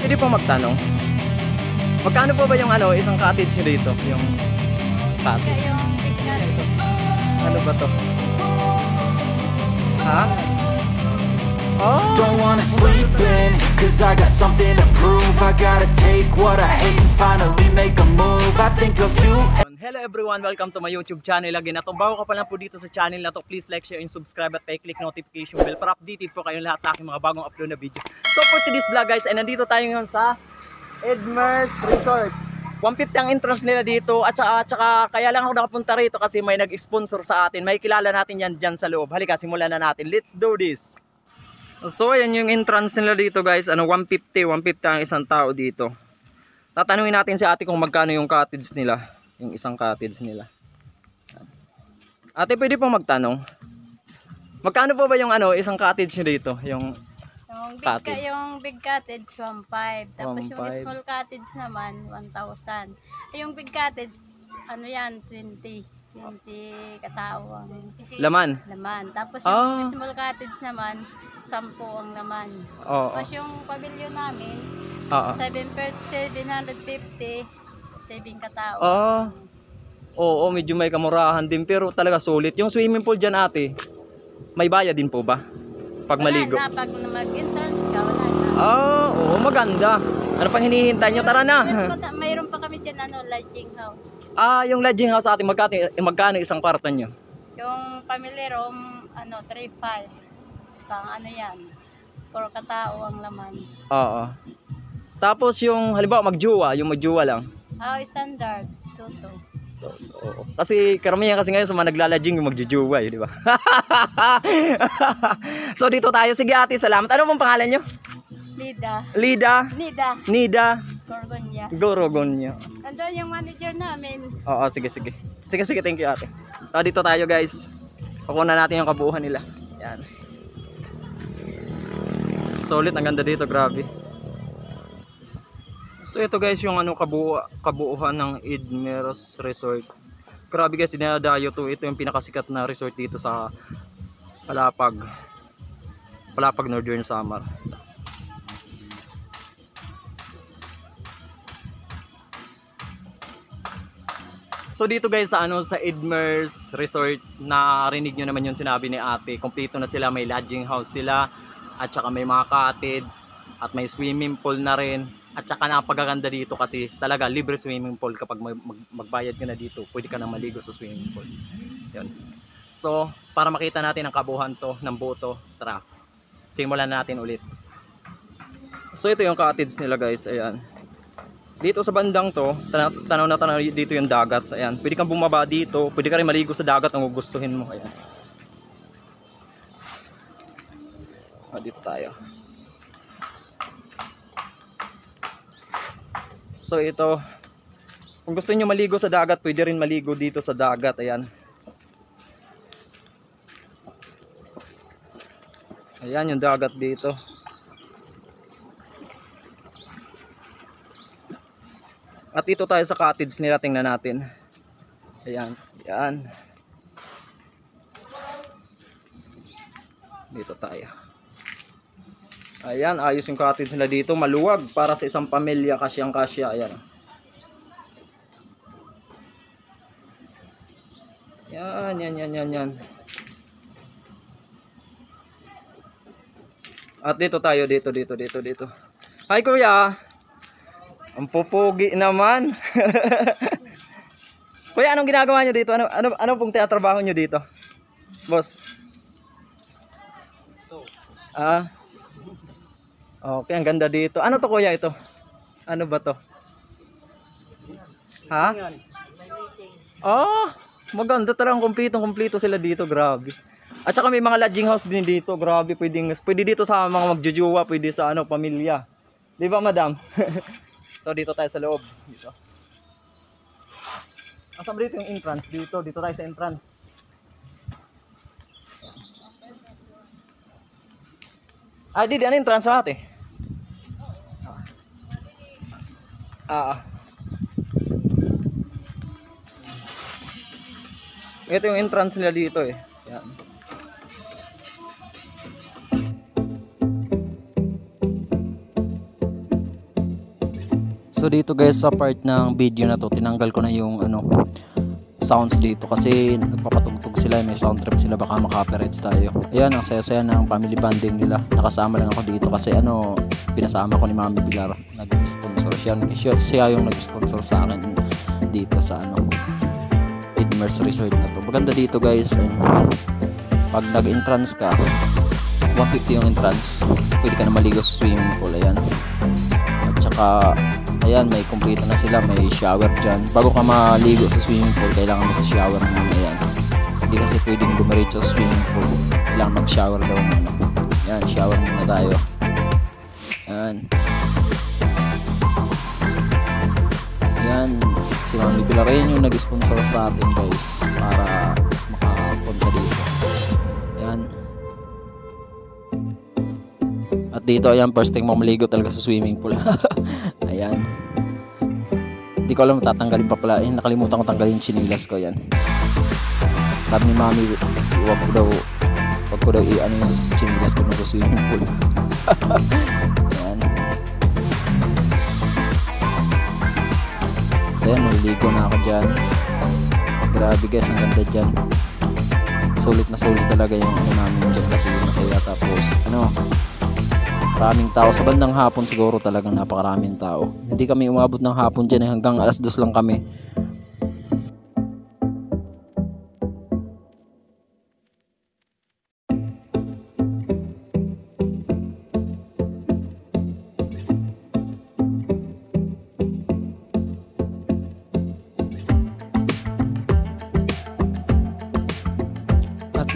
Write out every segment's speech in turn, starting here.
pwede po magtanong? Magkano po ba yung isang cottage nyo dito? Yung cottage. Yung big cottage. Ano ba to? Ha? Oh! Don't wanna sleep in, cause I got something to prove. I gotta take what I hate and finally make a move. I think of you. Hello everyone, welcome to my YouTube channel again. At kung bago ka pa lang po dito sa channel na to, please like, share, and subscribe at pa-click notification bell para updated po kayong lahat sa aking mga bagong upload na video. So for today's vlog guys, ay nandito tayo ngayon sa Edmers Resort. 150 ang entrance nila dito at saka kaya lang ako nakapunta rito kasi may nag-sponsor sa atin. May kilala natin yan dyan sa loob. Halika, simulan na natin. Let's do this! So ayan yung entrance nila dito guys, 150 ang isang tao dito. Tatanungin natin si ate kung magkano yung cottage nila, yung isang cottage nila. Ate, pwede pong magtanong? Magkano po ba yung isang cottage nyo dito, yung cottage? Yung big cottage 1.5, tapos 1.5. yung small cottage naman 1,000. Yung big cottage yan 20 katao ang Laman? Tapos yung small cottage naman 10 ang laman. Oo. Tapos yung pavilion namin, 750, 7 katao. Oo, medyo may kamurahan din pero talaga sulit. Yung swimming pool dyan ate, may bayad din po ba? Pag maligo? Wala na, pag mag-entrance ka, wala na. Oo, maganda. Ano pang hinihintay nyo? Tara na. Mayroon pa kami dyan, lodging house. Yung lodging house ate, magkano isang kwarto nyo? Yung family room, 3.5. Pang yan, 4 katao ang laman. Oo. Tapos yung halimbawa yung magjuwa lang. Standard, 2. Oo. Kasi karamihan kasi ngayon sa mga naglalajing yung magjujuwa, di ba? So dito tayo. Sige ate, salamat. Ano pong pangalan nyo? Nida. Gorogonya. Andun yung manager namin. Oo, sige. Sige, thank you ate. So dito tayo guys. Pakuha natin yung kabuuhan nila. Yan. Solid, ang ganda dito, grabe. So ito guys yung kabuuhan ng Edmers Resort. Grabe guys, dinadayo to. Ito yung pinakasikat na resort dito sa Palapag Northern Samar. So dito guys sa Edmers Resort, narinig nyo naman yung sinabi ni ate. Kompleto na sila, may lodging house sila at saka may mga cottage at may swimming pool na rin. At saka napagaganda dito kasi talaga libre swimming pool. Kapag magbayad ka na dito, pwede ka na maligo sa swimming pool. Yun. So para makita natin ang kabuuhan to ng buo to, tara, simulan natin ulit. So ito yung cottage nila guys. Ayan. Dito sa bandang to, tanaw na tanaw dito yung dagat. Ayan. Pwede kang bumaba dito, pwede ka rin maligo sa dagat kung gustuhin mo. Ayan. Dito tayo. So ito, kung gusto niyo maligo sa dagat, pwede rin maligo dito sa dagat. Ayan. Ayan yung dagat dito. At ito tayo sa cottage nila, tingnan natin. Ayan, ayan. Dito tayo. Ayan, ayos yung cottage nila dito, maluwag para sa isang pamilya, kasyang-kasya. Ayan. Yan. At dito tayo, dito. Hi kuya. Ang pupugi naman. Kuya, anong ginagawa nyo dito? Ano pong tinatrabaho nyo dito? Boss. Okay, ang ganda dito. Ano to kuya ito? Ano ba to? Ha? Maganda talagang kumpleto sila dito, grabe. At saka may mga lodging house din dito, grabe. Pwede dito sa mga magjujuwa, pwede sa pamilya. Di ba madam? So dito tayo sa loob. Dito. Asan ba dito yung entrance? Dito tayo sa entrance. Dito ano entrance natin? Ito yung entrance nila dito eh. Yan. So dito guys sa part ng video na to, tinanggal ko na yung sounds dito kasi nagpapatugtog sila, may sound trip sila, baka maka-copyrights tayo. Ayan, ang saya-saya ng family bonding nila. Nakasama lang ako dito kasi pinasama ko ni Mami Pilar, nag-sponsor siya yung nag-sponsor sa akin dito sa Idmers Resort na to. Maganda dito guys, pag nag-entrance ka, 150 yung entrance, pwede ka na maligo sa swimming pool. Ayan, at saka ayan, may kumpleto na sila, may shower dyan. Bago ka maligo sa swimming pool, kailangan mag-shower muna. Ayan, hindi kasi pwedeng dumiretso sa swimming pool, kailangan mag-shower daw muna. Ayan, shower muna tayo. Ayan, ayan, si Mami Pilar yung nag-sponsor sa atin guys para makapunta dito. Ayan, at dito, ayan, first thing mo maligo talaga sa swimming pool. Ayan, hindi ko alam tatanggalin pa pala, nakalimutan ko tanggalin yung chinilas ko. Yan, sabi ni Mami, wag ko daw yung chinilas ko sa swimming pool. Ayan, so yan, maliligo na ako dyan. Grabe guys, ang ganda dyan, sulit na sulit talaga yung namin dyan kasi masaya. Tapos maraming tao sa bandang hapon, siguro talagang napakaraming tao. Hindi kami umabot ng hapon dyan, hanggang alas 2 lang kami.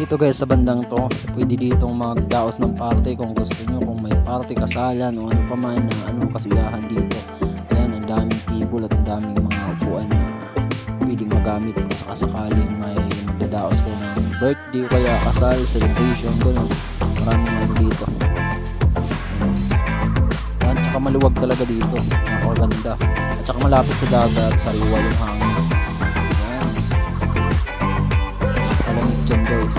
Dito guys sa bandang to, pwede ditong magdaos ng party kung gusto nyo, kung may party, kasalan o ano pa man na kasiyahan dito. Ayan, ang daming table at ang daming mga upuan na pwedeng magamit kung sakasakaling may magdadaos ko ng birthday, kaya kasal, celebration, gano'n. Maraming dito. Ayan, tsaka maluwag talaga dito, napakaganda. At tsaka malapit sa dagat, sariwa yung hangin. Malamig dyan guys.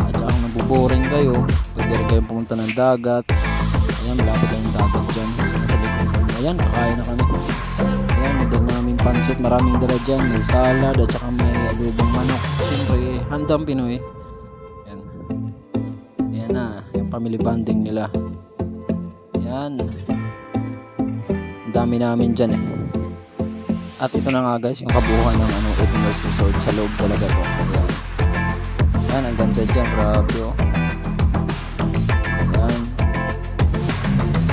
At saka kung nabuboring kayo, pwede rin kayong pumunta ng dagat. Ayan, malapit lang yung dagat dyan, nasa likod. Ayan, kakain na kami. Ayan, dala namin pancit, maraming dala dyan, may salad at saka may adobong manok. Siyempre, handang Pinoy. Ayan, ayan na yung family bonding nila. Ayan, ang dami namin dyan At ito na nga guys, yung kabuuan ng Idmers Resort, sa loob talaga to. Ayan. Ayan, ang ganda dyan, grabe Ayan.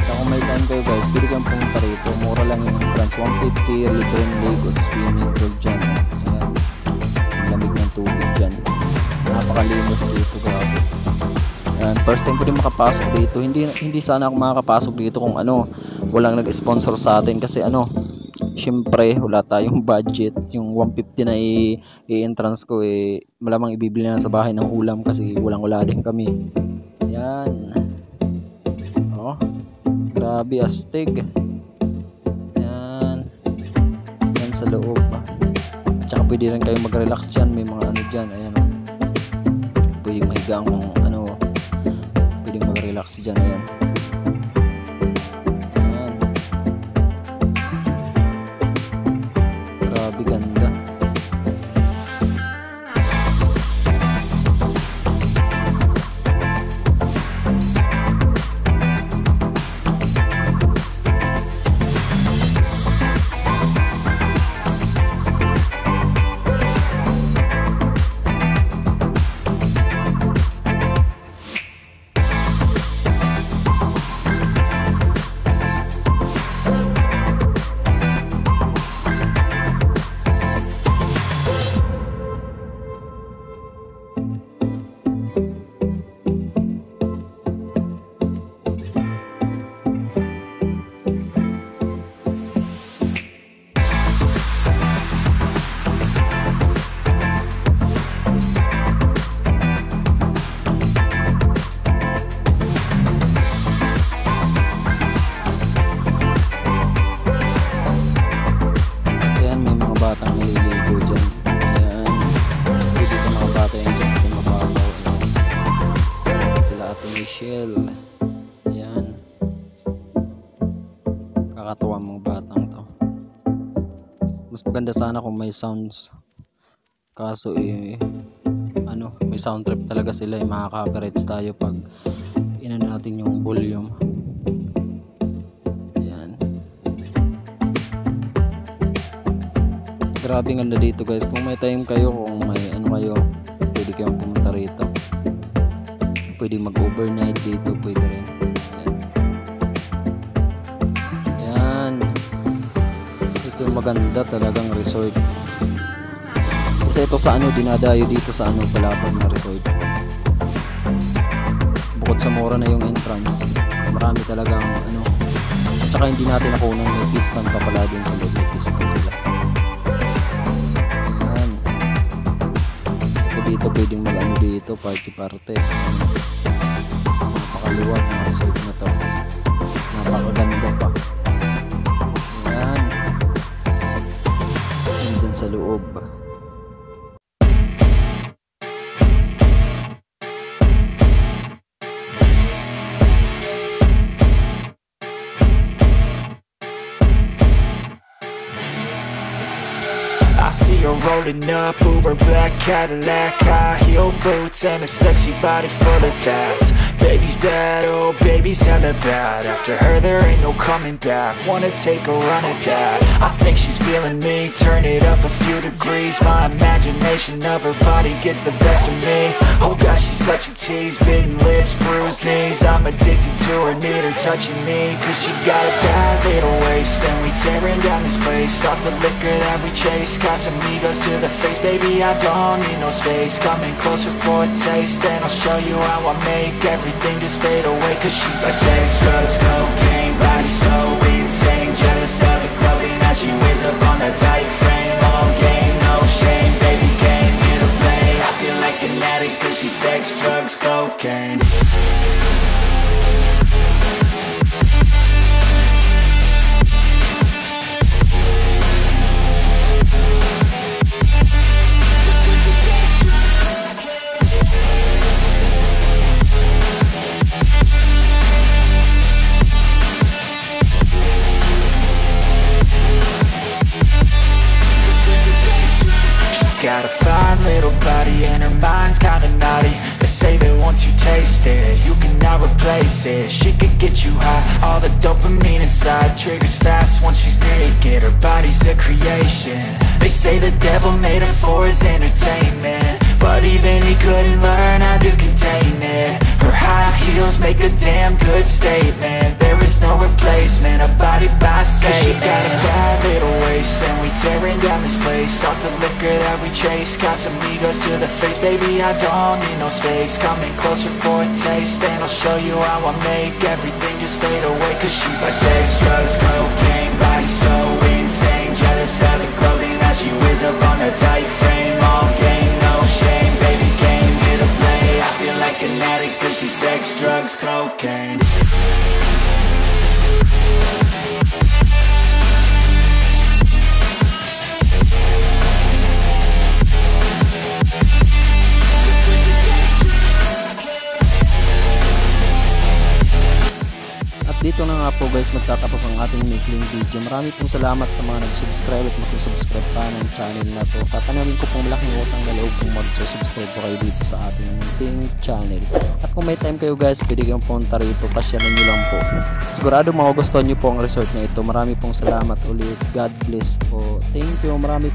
So kung may time kayo guys, pwede kayong pumunta rito. Mura lang yung entrance, 150, libre yung ligo sa swimming pool dyan. Ayan, ang lamig ng tubig dyan, napakalinis dito, grabe. Ayan, first time ko din makapasok dito. Hindi sana ako makakapasok dito kung walang nag-sponsor sa atin kasi syempre wala tayong budget. Yung 150 na i-entrance ko malamang ibibili na sa bahay ng ulam kasi wala din kami. Ayan, grabe astig. Ayan, yan sa loob tsaka pwede rin kayo mag-relax dyan, may mga dyan. Ayan, pwede mahigaan kung pwede mag-relax dyan. Ayan, ganda. Michelle. Ayan, kakatuwa mga batang Mas maganda sana kung may sounds. Kaso may sound trip talaga sila, makaka-copyrights tayo pag natin yung volume. Ayan. Grabe ganda dito guys. Kung may time kayo, kung may kayo, pwede kayong pumunta rito. Pwede mag-overnight dito, pwede rin. Ayan. Ito yung maganda talagang resort. Kasi ito sa dinadayo dito sa Palaban na resort. Bukod sa mura na yung entrance, marami talagang at saka hindi natin nakunan, may fish pan pa pala dun sa loob, may fish pan sila. Ayan. Ito dito pwedeng dito, party. Napakaluwag ng resort na to. Napakaganda pa. Ayan. Nandyan sa loob. I see her rolling up, Uber black Cadillac, high heel boots and a sexy body full of tats. Baby's bad, oh baby's hella bad. After her there ain't no coming back. Wanna take a run at that. I think she's feeling me, turn it up a few degrees. My imagination of her body gets the best of me. Oh gosh, she's such a tease, bitten lips, bruised knees. I'm addicted to her, need her touching me. Cause she got a bad little waist, and we tearing down this place. Off the liquor that we chase, Casamigos to the face, baby, I don't need no space. Coming closer for a taste, and I'll show you how I make everything just fade away. Cause she's like sex, drugs, cocaine, body so insane. Jealous of the clothing that she wears up on a tight frame. All game, no shame, baby came here to play. I feel like an addict cause she's sex, drugs, cocaine. Got a fine little body and her mind's kinda naughty. They say that once you taste it, you cannot replace it. She could get you high, all the dopamine inside triggers fast once she's naked. Her body's a creation. They say the devil made her for his entertainment, but even he couldn't learn how to contain it. Her high heels make a damn good statement. There is no replacement, a body by Satan. She got a bad little waist, and we tearing down this place. Off the liquor that we chase, Casamigos to the face, baby, I don't need no space. Coming closer for a taste, and I'll show you how I make everything just fade away. Cause she's like sex, drugs, cocaine, body so insane. Jealous of the clothing that she wears up on a tight frame. All game, no shame, baby came here to play. I feel like an addict cause she's sex, drugs, cocaine. Dito na nga po guys magtatapos ang ating maikling video. Marami pong salamat sa mga nag-subscribe at mag-subscribe pa ng channel na to. Tatanawin ko pong malaking utang na loob kung mag-subscribe po kayo dito sa ating munting channel. At kung may time kayo guys, pwede kayong punta rito, pasyalan nyo lang po. Sigurado magugustuhan nyo po ang resort na ito. Marami pong salamat ulit. God bless po. Thank you. Marami